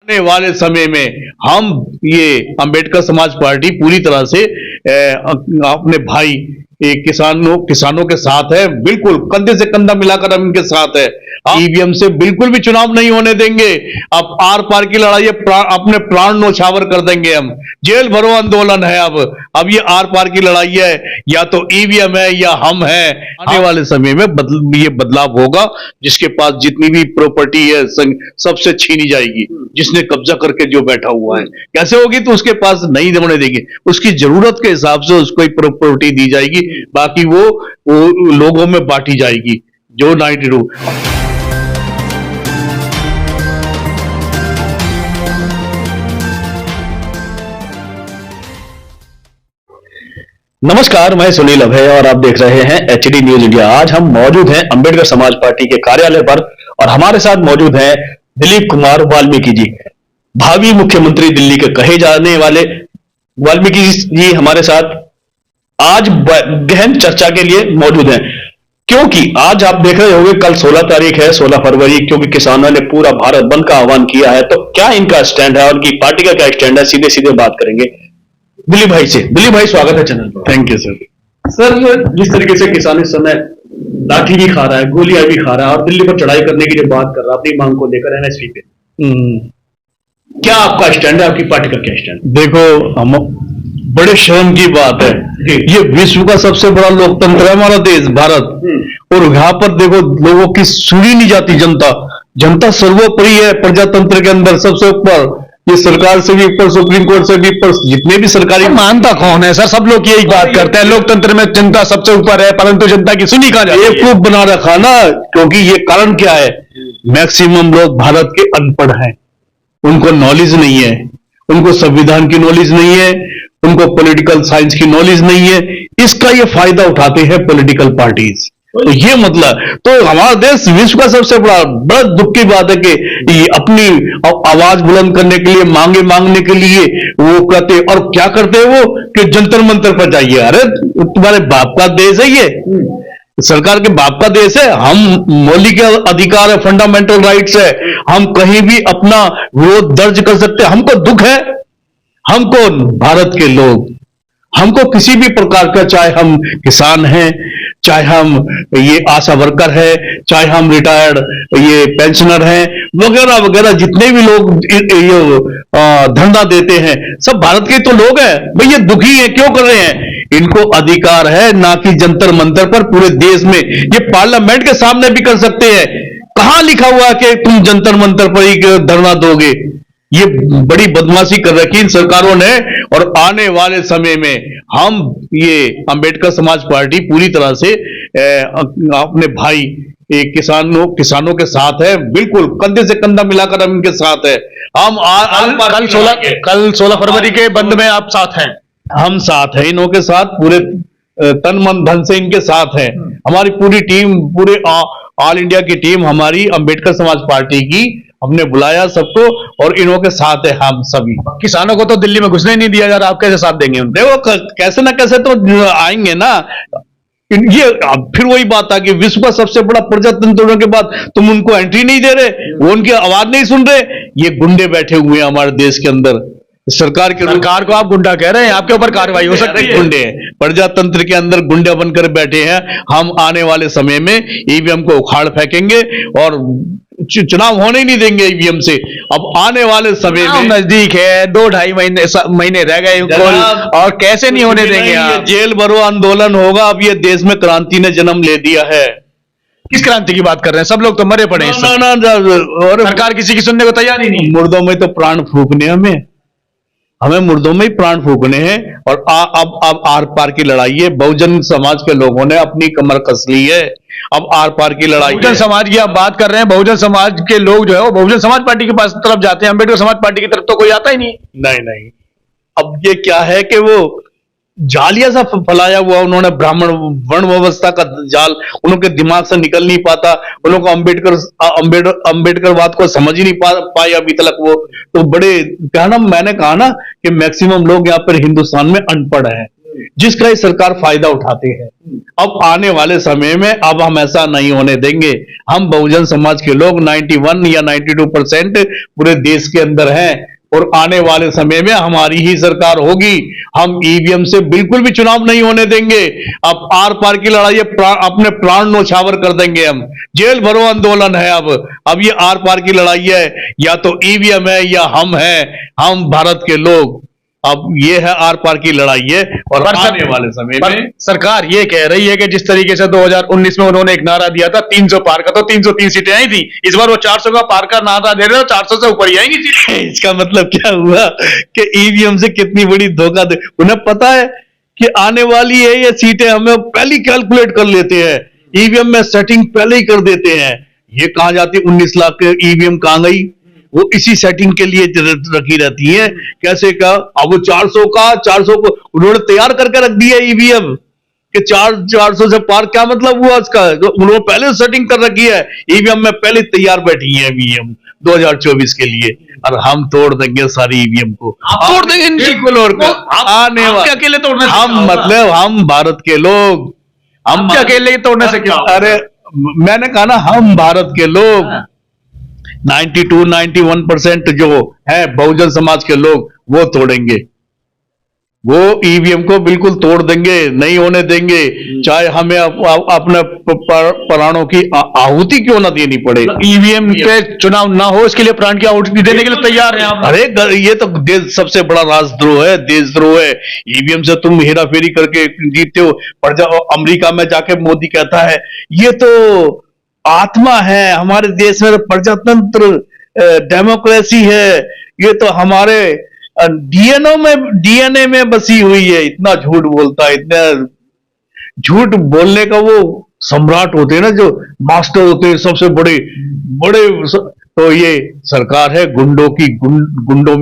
आने वाले समय में हम ये अंबेडकर समाज पार्टी पूरी तरह से अपने भाई किसानों के साथ है, बिल्कुल कंधे से कंधा मिलाकर हम इनके साथ है। ईवीएम से बिल्कुल भी चुनाव नहीं होने देंगे। अब आर पार की लड़ाई है, अपने प्राण न्यौछावर कर देंगे हम। जेल भरो आंदोलन है। अब ये आर पार की लड़ाई है, या तो ईवीएम है या हम है। आने वाले समय में ये बदलाव होगा। जिसके पास जितनी भी प्रॉपर्टी है सबसे छीनी जाएगी। जिसने कब्जा करके जो बैठा हुआ है, कैसे होगी तो उसके पास नहीं होने देंगे। उसकी जरूरत के हिसाब से उसको प्रॉपर्टी दी जाएगी, बाकी वो लोगों में बांटी जाएगी। जो 92 नमस्कार, मैं सुनील अभय और आप देख रहे हैं एचडी न्यूज इंडिया। आज हम मौजूद हैं अंबेडकर समाज पार्टी के कार्यालय पर और हमारे साथ मौजूद हैं दिलीप कुमार वाल्मीकि जी, भावी मुख्यमंत्री दिल्ली के कहे जाने वाले वाल्मीकि जी हमारे साथ आज गहन चर्चा के लिए मौजूद हैं। क्योंकि आज आप देख रहे होंगे कल 16 तारीख है, 16 फरवरी, क्योंकि किसानों ने पूरा भारत बंद का आह्वान किया है। तो क्या इनका स्टैंड है, उनकी पार्टी का क्या स्टैंड है, सीधे सीधे बात करेंगे दिलीप भाई से। दिलीप भाई, स्वागत है चैनल पर। Thank you sir. सर, जिस तरीके से किसान इस समय लाठी भी खा रहा है, गोलियां भी खा रहा है और दिल्ली पर चढ़ाई करने की जो बात कर रहा है अपनी मांग को लेकर एमएसपी पे, क्या आपका स्टैंड है, आपकी पार्टी का क्या स्टैंड? देखो, हम बड़े शर्म की बात है, ये विश्व का सबसे बड़ा लोकतंत्र है हमारा देश भारत, और यहाँ पर देखो लोगों की सुनी नहीं जाती। जनता सर्वोपरि है। प्रजातंत्र के अंदर सबसे ऊपर, ये सरकार से भी ऊपर, सुप्रीम कोर्ट से भी ऊपर, जितने भी सरकारी मानता कौन है सर? सब लोग यही बात करते हैं, लोकतंत्र में जनता सबसे ऊपर है, परंतु जनता की सुनी कहां जाती है? बेवकूफ बना रखा ना। क्योंकि ये कारण क्या है, मैक्सिमम लोग भारत के अनपढ़ हैं, उनको नॉलेज नहीं है, उनको संविधान की नॉलेज नहीं है, उनको पॉलिटिकल साइंस की नॉलेज नहीं है। इसका ये फायदा उठाते हैं पॉलिटिकल पार्टीज। तो ये मतलब, तो हमारा देश विश्व का सबसे बड़ा दुख की बात है कि ये अपनी आवाज बुलंद करने के लिए, मांगे मांगने के लिए वो कहते, और क्या करते हैं वो कि जंतर मंतर पर जाइए। अरे तुम्हारे बाप का देश है ये, सरकार के बाप का देश है। हम मौलिक अधिकार है, फंडामेंटल राइट्स है, हम कहीं भी अपना विरोध दर्ज कर सकते हैं। हमको दुख है, हमको भारत के लोग, हमको किसी भी प्रकार का, चाहे हम किसान हैं, चाहे हम ये आशा वर्कर है, चाहे हम रिटायर्ड ये पेंशनर हैं, वगैरह वगैरह, जितने भी लोग ये धरना देते हैं, सब भारत के तो लोग हैं। भाई ये दुखी है, क्यों कर रहे हैं? इनको अधिकार है, ना कि जंतर मंतर पर पूरे देश में। ये पार्लियामेंट के सामने भी कर सकते हैं। कहां लिखा हुआ है कि तुम जंतर मंतर पर ही धरना दोगे? ये बड़ी बदमाशी कर रखी इन सरकारों ने। और आने वाले समय में हम ये अंबेडकर समाज पार्टी पूरी तरह से अपने भाई किसानों के साथ है, बिल्कुल कंधे से कंधा मिलाकर हम इनके साथ है। हम कल 16 फरवरी के बंद में आप साथ हैं? हम साथ हैं, इनों के साथ, पूरे तन मन धन से इनके साथ है। हमारी पूरी टीम, पूरे ऑल इंडिया की टीम हमारी अंबेडकर समाज पार्टी की, हमने बुलाया सबको और इन्हों के साथ है हम सभी। किसानों को तो दिल्ली में घुसने नहीं दिया जा रहा, आप कैसे साथ देंगे उनके? देखो, कैसे ना कैसे तो आएंगे ना। ये फिर वही बात आ कि विश्व का सबसे बड़ा प्रजातंत्र होने के बाद तुम उनको एंट्री नहीं दे रहे, वो उनकी आवाज नहीं सुन रहे। ये गुंडे बैठे हुए हैं हमारे देश के अंदर। सरकार को आप गुंडा कह रहे हैं, आपके ऊपर कार्रवाई हो सकती है। गुंडे प्रजातंत्र के अंदर गुंडे बनकर बैठे हैं। हम आने वाले समय में ईवीएम को उखाड़ फेंकेंगे और चुनाव होने ही नहीं देंगे ईवीएम से। अब आने वाले समय में नजदीक है, 2-2.5 महीने रह गए और कैसे नहीं होने देंगे आप? जेल भरो आंदोलन होगा। अब ये देश में क्रांति ने जन्म ले दिया है। किस क्रांति की बात कर रहे हैं? सब लोग तो मरे पड़े हैं। और सरकार किसी की सुनने को तैयार ही नहीं। मुर्दों में तो प्राण फूकने, हमें मुर्दों में ही प्राण फूकने हैं। और अब आर पार की लड़ाई है। बहुजन समाज के लोगों ने अपनी कमर कस ली है। अब आर पार की लड़ाई, बहुजन समाज की आप बात कर रहे हैं। बहुजन समाज के लोग जो है वो बहुजन समाज पार्टी के पास तरफ जाते हैं, अंबेडकर समाज पार्टी की तरफ तो कोई आता ही नहीं। नहीं। अब ये क्या है कि वो जालिया सा फैलाया हुआ उन्होंने, ब्राह्मण वर्ण व्यवस्था का जाल उनके दिमाग से निकल नहीं पाता। उनको अंबेडकरवाद को समझ ही नहीं पाए अभी तक वो। तो बड़े कहना, मैंने कहा ना कि मैक्सिमम लोग यहाँ पर हिंदुस्तान में अनपढ़ हैं। जिसका ये सरकार फायदा उठाते हैं। अब आने वाले समय में अब हम ऐसा नहीं होने देंगे। हम बहुजन समाज के लोग 91 या 92% पूरे देश के अंदर हैं और आने वाले समय में हमारी ही सरकार होगी। हम ईवीएम से बिल्कुल भी चुनाव नहीं होने देंगे। अब आर पार की लड़ाई है, अपने प्राण न्यौछावर कर देंगे हम। जेल भरो आंदोलन है। अब ये आर पार की लड़ाई है, या तो ईवीएम है या हम हैं, हम भारत के लोग। अब ये है आर पार की लड़ाई है। और आने वाले समय में सरकार ये कह रही है कि जिस तरीके से 2019 में उन्होंने एक नारा दिया था 300 पार का, तो 303 सीटें आई थी। इस बार वो 400 का पार का नारा दे रहे हो, 400 से ऊपर ही आएंगी सीटें। इसका मतलब क्या हुआ कि ईवीएम से कितनी बड़ी धोखा दे। उन्हें पता है कि आने वाली है ये सीटें, हमें पहले ही कैलकुलेट कर लेते हैं। ईवीएम में सेटिंग पहले ही कर देते हैं। ये कहां जाती 19 लाख के ईवीएम कहां गई? वो इसी सेटिंग के लिए रखी रहती है। कैसे का? अब वो 400 को उन्होंने तैयार करके रख दिया ईवीएम कि 400 से पार। क्या मतलब हुआ उसका? उन्होंने पहले सेटिंग कर रखी है। ईवीएम में पहले तैयार बैठी है ईवीएम 2024 के लिए। और हम तोड़ देंगे सारी ईवीएम को, तोड़ देंगे बिल्कुल। और आने वाले अकेले तोड़ने से हम मतलब हम भारत के लोग, हम अकेले तोड़ने से क्या? अरे मैंने कहा ना, हम भारत के लोग 92-91% जो है बहुजन समाज के लोग, वो तोड़ेंगे। वो ईवीएम को बिल्कुल तोड़ देंगे, नहीं होने देंगे। चाहे हमें अपने प्राणों की आहुति क्यों ना देनी पड़े। ईवीएम पे चुनाव ना हो, इसके लिए प्राण की आहुति देने के लिए तैयार हैं आप? अरे ये तो देश सबसे बड़ा राजद्रोह है, देशद्रोह है। ईवीएम से तुम हेरा फेरी करके जीतते हो। अमेरिका में जाके मोदी कहता है ये तो आत्मा है, हमारे देश में प्रजातंत्र डेमोक्रेसी है, ये तो हमारे डीएनए में बसी हुई है। इतना झूठ बोलता है, इतना झूठ बोलने का वो सम्राट होते हैं ना, जो मास्टर होते हैं, सबसे बड़े बड़े। तो ये सरकार है गुंडों की, गुंडों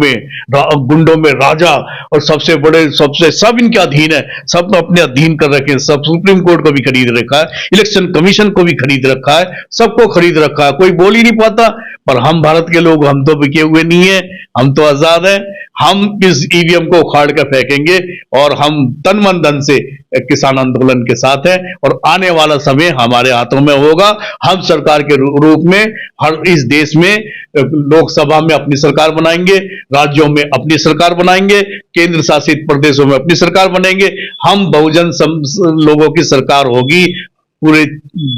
में राजा, और सबसे बड़े, सबसे सब इनके अधीन है। सब अपने अधीन कर रखे हैं। सब सुप्रीम कोर्ट को भी खरीद रखा है, इलेक्शन कमीशन को भी खरीद रखा है, सबको खरीद रखा है। कोई बोल ही नहीं पाता। पर हम भारत के लोग, हम तो बिके हुए नहीं है, हम तो आजाद हैं। हम इस ईवीएम को उखाड़ कर फेंकेंगे और हम तन मन धन से किसान आंदोलन के साथ हैं। और आने वाला समय हमारे हाथों में होगा। हम सरकार के रूप में हर इस देश में लोकसभा में अपनी सरकार बनाएंगे, राज्यों में अपनी सरकार बनाएंगे, केंद्र शासित प्रदेशों में अपनी सरकार बनाएंगे। हम बहुजन लोगों की सरकार होगी पूरे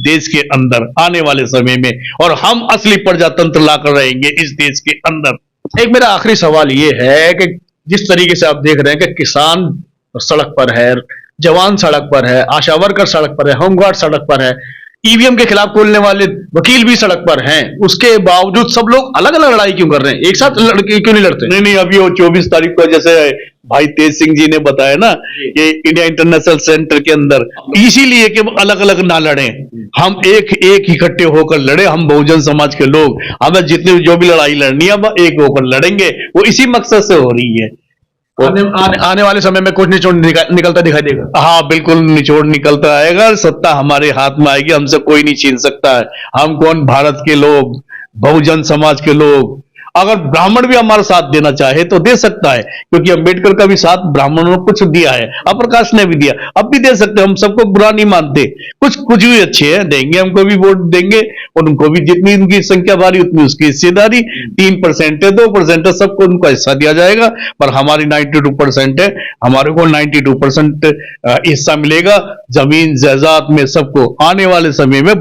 देश के अंदर आने वाले समय में, और हम असली प्रजातंत्र लाकर रहेंगे इस देश के अंदर। एक मेरा आखिरी सवाल ये है कि जिस तरीके से आप देख रहे हैं कि किसान सड़क पर है, जवान सड़क पर है, आशा वर्कर सड़क पर है, होमगार्ड सड़क पर है, ईवीएम के खिलाफ बोलने वाले वकील भी सड़क पर हैं, उसके बावजूद सब लोग अलग अलग लड़ाई क्यों कर रहे हैं? एक साथ क्यों नहीं लड़ते? नहीं, अभी वो 24 तारीख को जैसे भाई तेज सिंह जी ने बताया ना कि इंडिया इंटरनेशनल सेंटर के अंदर, इसीलिए कि अलग अलग ना लड़े, हम एक इकट्ठे होकर लड़े। हम बहुजन समाज के लोग, हमें जितनी जो भी लड़ाई लड़नी है, हम एक होकर लड़ेंगे। वो इसी मकसद से हो रही है। आने वाले समय में कुछ निचोड़ निकलता दिखाई देगा। हाँ, बिल्कुल निचोड़ निकलता आएगा। सत्ता हमारे हाथ में आएगी, हमसे कोई नहीं छीन सकता है। हम कौन? भारत के लोग, बहुजन समाज के लोग। अगर ब्राह्मण भी हमारा साथ देना चाहे तो दे सकता है, क्योंकि अंबेडकर का भी साथ ब्राह्मणों ने कुछ दिया है, अप्रकाश ने भी दिया, अब भी दे सकते हैं। हम सबको बुरा नहीं मानते, कुछ भी अच्छे हैं, देंगे, हमको भी वोट देंगे। और उनको भी जितनी उनकी संख्या भारी उतनी उसकी हिस्सेदारी। 3% है, 2% है, सबको उनका हिस्सा दिया जाएगा। पर हमारी 92% है, हमारे को 92% हिस्सा मिलेगा। जमीन जायदाद में सबको आने वाले समय में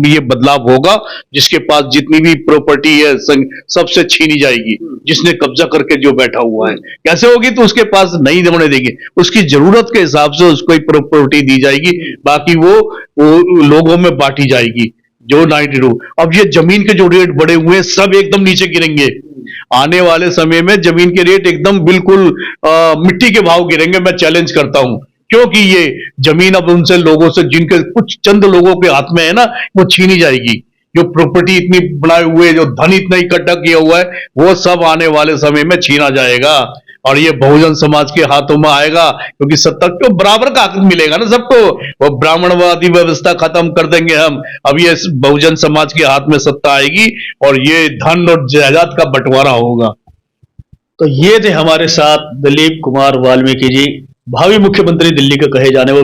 ये बदलाव होगा। जिसके पास जितनी भी प्रॉपर्टी है सबसे छीनी जाएगी। जिसने कब्जा करके जो बैठा हुआ है, कैसे होगी? तो उसके पास नहीं होने देंगे, उसकी जरूरत के हिसाब से उसको प्रॉपर्टी दी जाएगी। बाकी वो लोगों में बांटी जाएगी। जो 92, अब ये जमीन के जो रेट बढ़े हुए हैं सब एकदम नीचे गिरेंगे। आने वाले समय में जमीन के रेट एकदम बिल्कुल मिट्टी के भाव गिरेंगे। मैं चैलेंज करता हूं, क्योंकि ये जमीन अब उनसे लोगों से, जिनके कुछ चंद लोगों के हाथ में है ना, वो छीनी जाएगी। जो प्रॉपर्टी इतनी बनाए हुए, जो धन इतना इकट्ठा किया हुआ है, वो सब आने वाले समय में छीना जाएगा। और ये बहुजन समाज के हाथों में आएगा, क्योंकि सत्ता को बराबर का हक मिलेगा ना सबको। वो ब्राह्मणवादी व्यवस्था खत्म कर देंगे हम। अब ये बहुजन समाज के हाथ में सत्ता आएगी और ये धन और जायदाद का बंटवारा होगा। तो ये थे हमारे साथ दिलीप कुमार वाल्मीकि जी, भावी मुख्यमंत्री दिल्ली के कहे जाने वो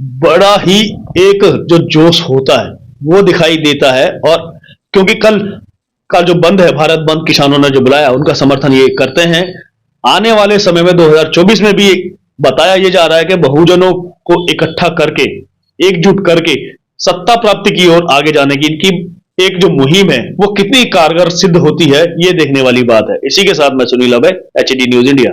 बड़ा ही एक जो जोश होता है वो दिखाई देता है। और क्योंकि कल का जो बंद है, भारत बंद किसानों ने जो बुलाया, उनका समर्थन ये करते हैं। आने वाले समय में 2024 में भी बताया ये जा रहा है कि बहुजनों को इकट्ठा करके, एकजुट करके सत्ता प्राप्ति की ओर आगे जाने की इनकी एक जो मुहिम है वो कितनी कारगर सिद्ध होती है, ये देखने वाली बात है। इसी के साथ मैं सुनील अभय, एचडी न्यूज इंडिया।